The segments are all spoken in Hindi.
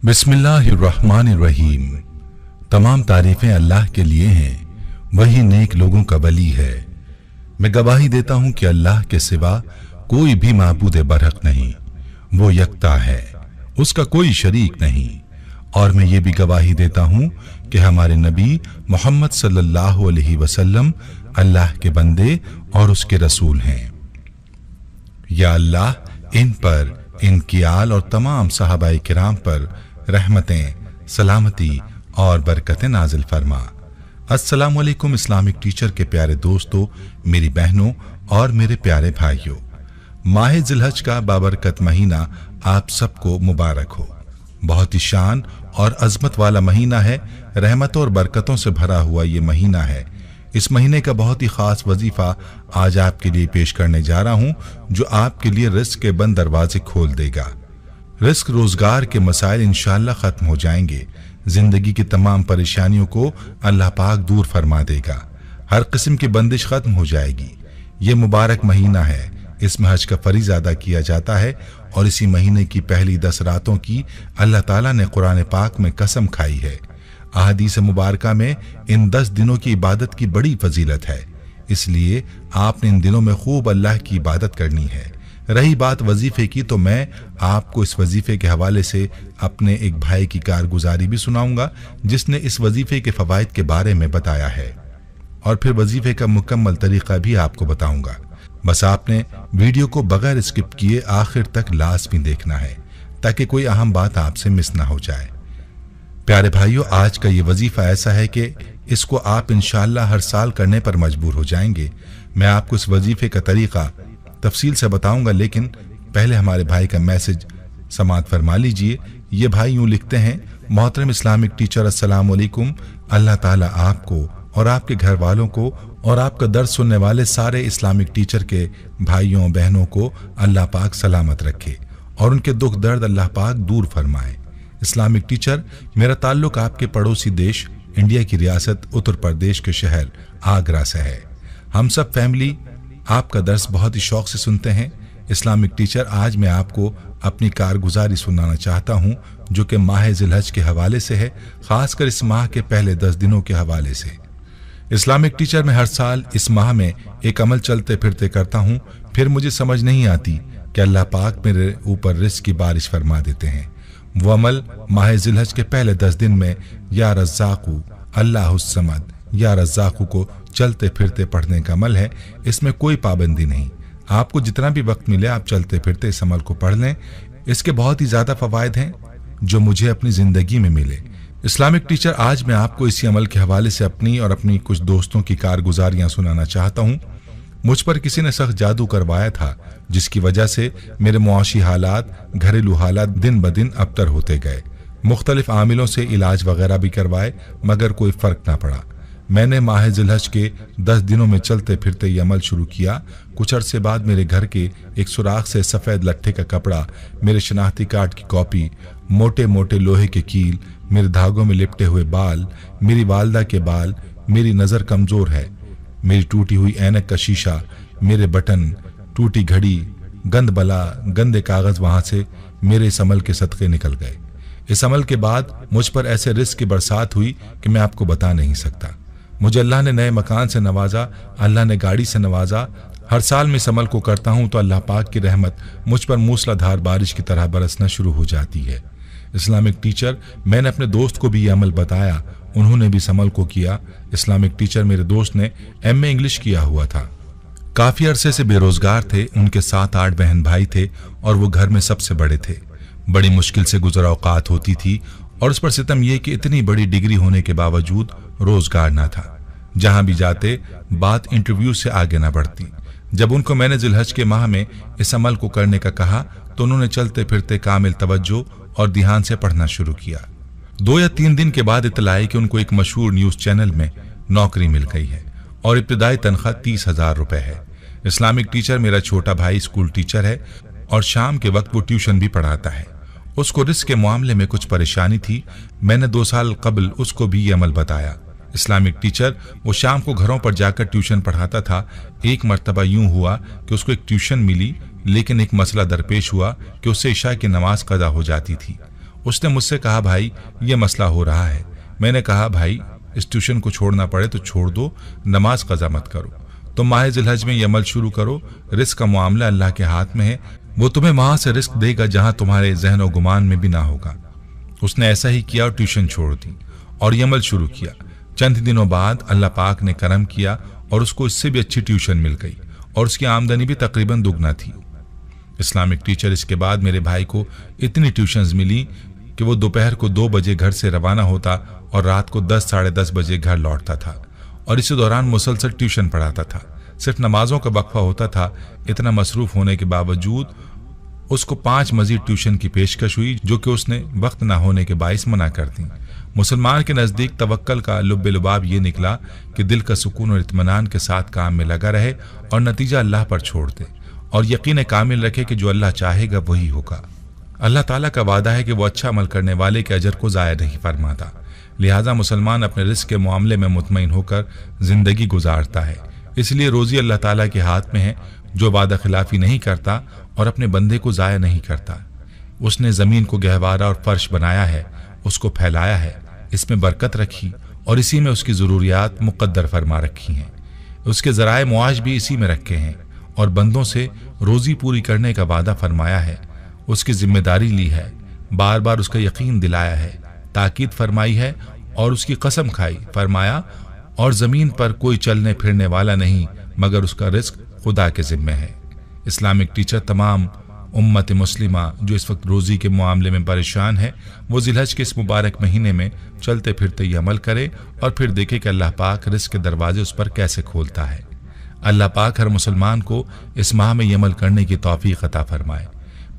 बिस्मिल्लाहिर्रहमानिर्रहीम। तमाम तारीफें अल्लाह के लिए हैं, वही नेक लोगों का वली है। मैं गवाही देता हूं कि अल्लाह के सिवा कोई भी माबूद बरहक नहीं, वो यकता है, उसका कोई शरीक नहीं। और मैं ये भी गवाही देता हूं कि हमारे नबी मोहम्मद सल्लल्लाहु अलैहि वसल्लम अल्लाह के बंदे और उसके रसूल हैं। या अल्लाह इन पर, इनकी आल और तमाम सहाबाए किराम पर रहमतें, सलामती और बरकतें नाजिल फरमा। अस्सलामु अलैकुम इस्लामिक टीचर के प्यारे दोस्तों, मेरी बहनों और मेरे प्यारे भाइयों, माह जिलहज का बाबरकत महीना आप सबको मुबारक हो। बहुत ही शान और अजमत वाला महीना है, रहमतों और बरकतों से भरा हुआ ये महीना है। इस महीने का बहुत ही खास वजीफा आज आपके लिए पेश करने जा रहा हूं, जो आपके लिए रिस्क के बंद दरवाजे खोल देगा। रिस्क रोजगार के मसाइल इंशाअल्लाह खत्म हो जाएंगे, जिंदगी की तमाम परेशानियों को अल्लाह पाक दूर फरमा देगा, हर किस्म की बंदिश खत्म हो जाएगी। ये मुबारक महीना है, इसमें हज का फरीज़ अदा किया जाता है और इसी महीने की पहली 10 रातों की अल्लाह ताला ने कुरान पाक में कसम खाई है। अहादीस मुबारका में इन 10 दिनों की इबादत की बड़ी फजीलत है, इसलिए आपने इन दिनों में खूब अल्लाह की इबादत करनी है। रही बात वजीफे की, तो मैं आपको इस वजीफे के हवाले से अपने एक भाई की कारगुजारी भी सुनाऊंगा, जिसने इस वजीफे के फवायद के बारे में बताया है, और फिर वजीफे का मुकम्मल तरीका भी आपको बताऊंगा। बस आपने वीडियो को बगैर स्किप किए आखिर तक लाज़मी देखना है, ताकि कोई अहम बात आपसे मिस ना हो जाए। प्यारे भाइयों, आज का ये वजीफा ऐसा है कि इसको आप इंशाअल्लाह हर साल करने पर मजबूर हो जाएंगे। मैं आपको इस वजीफे का तरीका तफसील से बताऊंगा, लेकिन पहले हमारे भाई का मैसेज समाअत फरमा लीजिए। ये भाई यूं लिखते हैं, मोहतरम इस्लामिक टीचर, अस्सलाम वालेकुम। अल्लाह ताला आपको और आपके घर वालों को और आपका दर्स सुनने वाले सारे इस्लामिक टीचर के भाइयों बहनों को अल्लाह पाक सलामत रखे और उनके दुख दर्द अल्लाह पाक दूर फरमाए। इस्लामिक टीचर, मेरा ताल्लुक आपके पड़ोसी देश इंडिया की रियासत उत्तर प्रदेश के शहर आगरा से है। हम सब फैमिली आपका दर्स बहुत ही शौक से सुनते हैं। इस्लामिक टीचर, आज मैं आपको अपनी कारगुजारी सुनाना चाहता हूं, जो कि माह जिलहज के हवाले से है, खासकर इस माह के पहले 10 दिनों के हवाले से। इस्लामिक टीचर, मैं हर साल इस माह में एक अमल चलते फिरते करता हूं, फिर मुझे समझ नहीं आती कि अल्लाह पाक मेरे ऊपर रिस्क की बारिश फरमा देते हैं। वो अमल माह जिलहज के पहले 10 दिन में या रज़्ज़ाक़ु अल्लाहुस समद या रज़्ज़ाक़ु को चलते फिरते पढ़ने का अमल है। इसमें कोई पाबंदी नहीं, आपको जितना भी वक्त मिले आप चलते फिरते इस अमल को पढ़ लें। इसके बहुत ही ज्यादा फवायद हैं जो मुझे अपनी जिंदगी में मिले। इस्लामिक टीचर, आज मैं आपको इसी अमल के हवाले से अपनी और अपनी कुछ दोस्तों की कारगुजारियां सुनाना चाहता हूं। मुझ पर किसी ने सख्त जादू करवाया था, जिसकी वजह से मेरे मुआशी हालात, घरेलू हालात दिन ब दिन अबतर होते गए। मुख्तलिफ आमिलों से इलाज वगैरह भी करवाए, मगर कोई फर्क ना पड़ा। मैंने माह जिलहज के 10 दिनों में चलते फिरते ये अमल शुरू किया। कुछ अरसे बाद मेरे घर के एक सुराख से सफ़ेद लट्ठे का कपड़ा, मेरे शनाख्ती कार्ड की कॉपी, मोटे मोटे लोहे के कील, मेरे धागों में लिपटे हुए बाल, मेरी वालदा के बाल, मेरी नज़र कमज़ोर है, मेरी टूटी हुई ऐनक का शीशा, मेरे बटन, टूटी घड़ी, गंद बला, गंदे कागज़ वहाँ से मेरे इस अमल के सदक़े निकल गए। इस अमल के बाद मुझ पर ऐसे रिस्क की बरसात हुई कि मैं आपको बता नहीं सकता। मुझे अल्लाह ने नए मकान से नवाजा, अल्लाह ने गाड़ी से नवाजा। हर साल मैं इस अमल को करता हूँ तो अल्लाह पाक की रहमत मुझ पर मूसलाधार बारिश की तरह बरसना शुरू हो जाती है। इस्लामिक टीचर, मैंने अपने दोस्त को भी ये अमल बताया, उन्होंने भी इस अमल को किया। इस्लामिक टीचर, मेरे दोस्त ने MA इंग्लिश किया हुआ था, काफ़ी अरसे से बेरोजगार थे, उनके 7-8 बहन भाई थे और वो घर में सबसे बड़े थे। बड़ी मुश्किल से गुजर औकात होती थी और उस पर सितम यह कि इतनी बड़ी डिग्री होने के बावजूद रोजगार ना था। जहां भी जाते बात इंटरव्यू से आगे ना बढ़ती। जब उनको मैंने जिलहज के माह में इस अमल को करने का कहा तो उन्होंने चलते फिरते कामिल तवज्जो और ध्यान से पढ़ना शुरू किया। 2 या 3 दिन के बाद इत्तला आई कि उनको एक मशहूर न्यूज चैनल में नौकरी मिल गई है और इब्तिदाई तनख्वाह 30,000 रुपए है। इस्लामिक टीचर, मेरा छोटा भाई स्कूल टीचर है और शाम के वक्त वो ट्यूशन भी पढ़ाता है। उसको रिस्क के मामले में कुछ परेशानी थी। मैंने 2 साल कबल उसको भी ये अमल बताया। इस्लामिक टीचर, वो शाम को घरों पर जाकर ट्यूशन पढ़ाता था। एक मर्तबा यूं हुआ कि उसको एक ट्यूशन मिली, लेकिन एक मसला दरपेश हुआ कि उससे इशा की नमाज कदा हो जाती थी। उसने मुझसे कहा, भाई ये मसला हो रहा है। मैंने कहा, भाई इस ट्यूशन को छोड़ना पड़े तो छोड़ दो, नमाज कज़ा मत करो। तो माह ज़िलहज में ये अमल शुरू करो। रिस्क का मामला अल्लाह के हाथ में है, वो तुम्हें वहां से रिस्क देगा जहां तुम्हारे जहन और गुमान में भी ना होगा। उसने ऐसा ही किया और ट्यूशन छोड़ दी और ये अमल शुरू किया। चंद दिनों बाद अल्लाह पाक ने करम किया और उसको इससे भी अच्छी ट्यूशन मिल गई और उसकी आमदनी भी तकरीबन दुगना थी। इस्लामिक टीचर इसके बाद मेरे भाई को इतनी ट्यूशन्स मिली कि वो दोपहर को 2 बजे घर से रवाना होता और रात को 10 साढ़े 10 बजे घर लौटता था और इसी दौरान मुसलसल ट्यूशन पढ़ाता था। सिर्फ नमाजों का वक्फा होता था। इतना मसरूफ होने के बावजूद उसको 5 मजीद ट्यूशन की पेशकश हुई, जो कि उसने वक्त ना होने के बाइस मना कर दी। मुसलमान के नज़दीक तवक्कल का लुब्बे लुबाब ये निकला कि दिल का सुकून और इत्मीनान के साथ काम में लगा रहे और नतीजा अल्लाह पर छोड़ दे और यकीन कामिल रखे कि जो अल्लाह चाहेगा वही होगा। अल्लाह ताला का वादा है कि वो अच्छा अमल करने वाले के अजर को ज़ाया नहीं फरमाता। लिहाजा मुसलमान अपने रिस्क के मामले में मुतमईन होकर जिंदगी गुजारता है। इसलिए रोज़ी अल्लाह ताला के हाथ में है, जो वादा खिलाफी नहीं करता और अपने बंदे को ज़ाया नहीं करता। उसने ज़मीन को गहवारा और फर्श बनाया है, उसको फैलाया है, इसमें बरकत रखी और इसी में उसकी ज़रूरियात मुक़द्दर फरमा रखी हैं। उसके ज़राए मुआश भी इसी में रखे हैं और बंदों से रोज़ी पूरी करने का वादा फरमाया है। उसकी जिम्मेदारी ली है, बार बार उसका यकीन दिलाया है, ताकीद फरमाई है और उसकी कसम खाई, फरमाया और ज़मीन पर कोई चलने फिरने वाला नहीं मगर उसका रिस्क खुदा के ज़िम्मे है। इस्लामिक टीचर तमाम उम्मत मुस्लिमा जो इस वक्त रोज़ी के मामले में परेशान है, वो ज़िलहज के इस मुबारक महीने में चलते फिरते ये अमल करे और फिर देखे कि अल्लाह पाक रिस्क के दरवाजे उस पर कैसे खोलता है। अल्लाह पाक हर मुसलमान को इस माह में ये अमल करने की तौफीक अता फरमाए।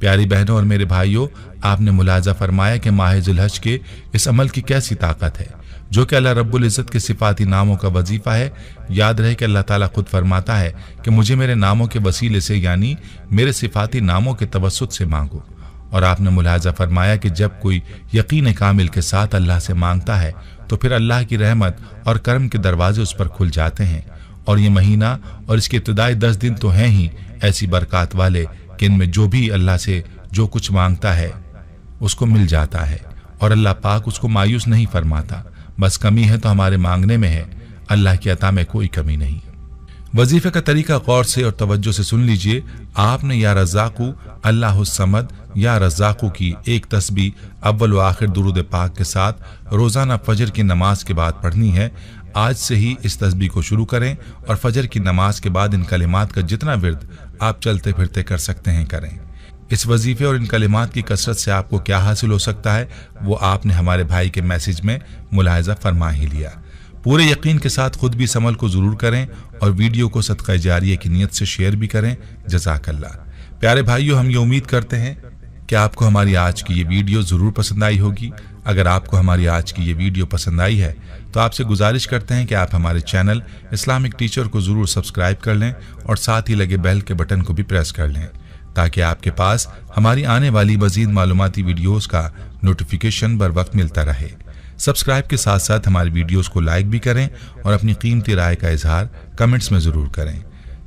प्यारी बहनों और मेरे भाइयों, आपने मुलाजा फरमाया कि माह ज़िलहज के इस अमल की कैसी ताकत है, जो कि अल्लाह रब्बुल इज़्ज़त के सिफाती नामों का वजीफ़ा है। याद रहे कि अल्लाह ताला खुद फरमाता है कि मुझे मेरे नामों के वसीले से यानी मेरे सिफाती नामों के तवस्सुत से मांगो। और आपने मुलाजा फरमाया कि जब कोई यकीन कामिल के साथ अल्लाह से मांगता है तो फिर अल्लाह की रहमत और करम के दरवाजे उस पर खुल जाते हैं। और ये महीना और इसके इब्तिदाई 10 दिन तो हैं ही ऐसी बरक़ात वाले कि इनमें जो भी अल्लाह से जो कुछ मांगता है उसको मिल जाता है और अल्लाह पाक उसको मायूस नहीं फरमाता। बस कमी है तो हमारे मांगने में है, अल्लाह की अता में कोई कमी नहीं। वजीफे का तरीका गौर से और तवज्जो से सुन लीजिए। आपने या रज़्ज़ाक़ू अल्लाहुस समद या रज़्ज़ाक़ू की एक तस्बीह अव्वल व आखिर दुरूद पाक के साथ रोज़ाना फजर की नमाज के बाद पढ़नी है। आज से ही इस तस्बीह को शुरू करें और फजर की नमाज के बाद इन कलिमात का जितना विर्द आप चलते फिरते कर सकते हैं करें। इस वजीफे और इन कलिमात की कसरत से आपको क्या हासिल हो सकता है वो आपने हमारे भाई के मैसेज में मुलाहिजा फरमा ही लिया। पूरे यकीन के साथ खुद भी इस अमल को ज़रूर करें और वीडियो को सदका जारिया की नीयत से शेयर भी करें। जज़ाकल्लाह। प्यारे भाइयों, हम ये उम्मीद करते हैं कि आपको हमारी आज की ये वीडियो ज़रूर पसंद आई होगी। अगर आपको हमारी आज की ये वीडियो पसंद आई है तो आपसे गुजारिश करते हैं कि आप हमारे चैनल इस्लामिक टीचर को ज़रूर सब्सक्राइब कर लें और साथ ही लगे बेल के बटन को भी प्रेस कर लें ताकि आपके पास हमारी आने वाली मज़ीद मालूमाती वीडियोस का नोटिफिकेशन बर वक्त मिलता रहे। सब्सक्राइब के साथ साथ हमारी वीडियोस को लाइक भी करें और अपनी कीमती राय का इजहार कमेंट्स में ज़रूर करें।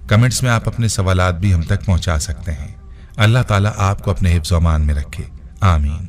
कमेंट्स में आप अपने सवालात भी हम तक पहुँचा सकते हैं। अल्लाह ताला आपको अपने हिफ्ज़-ओ-अमान में रखे। आमीन।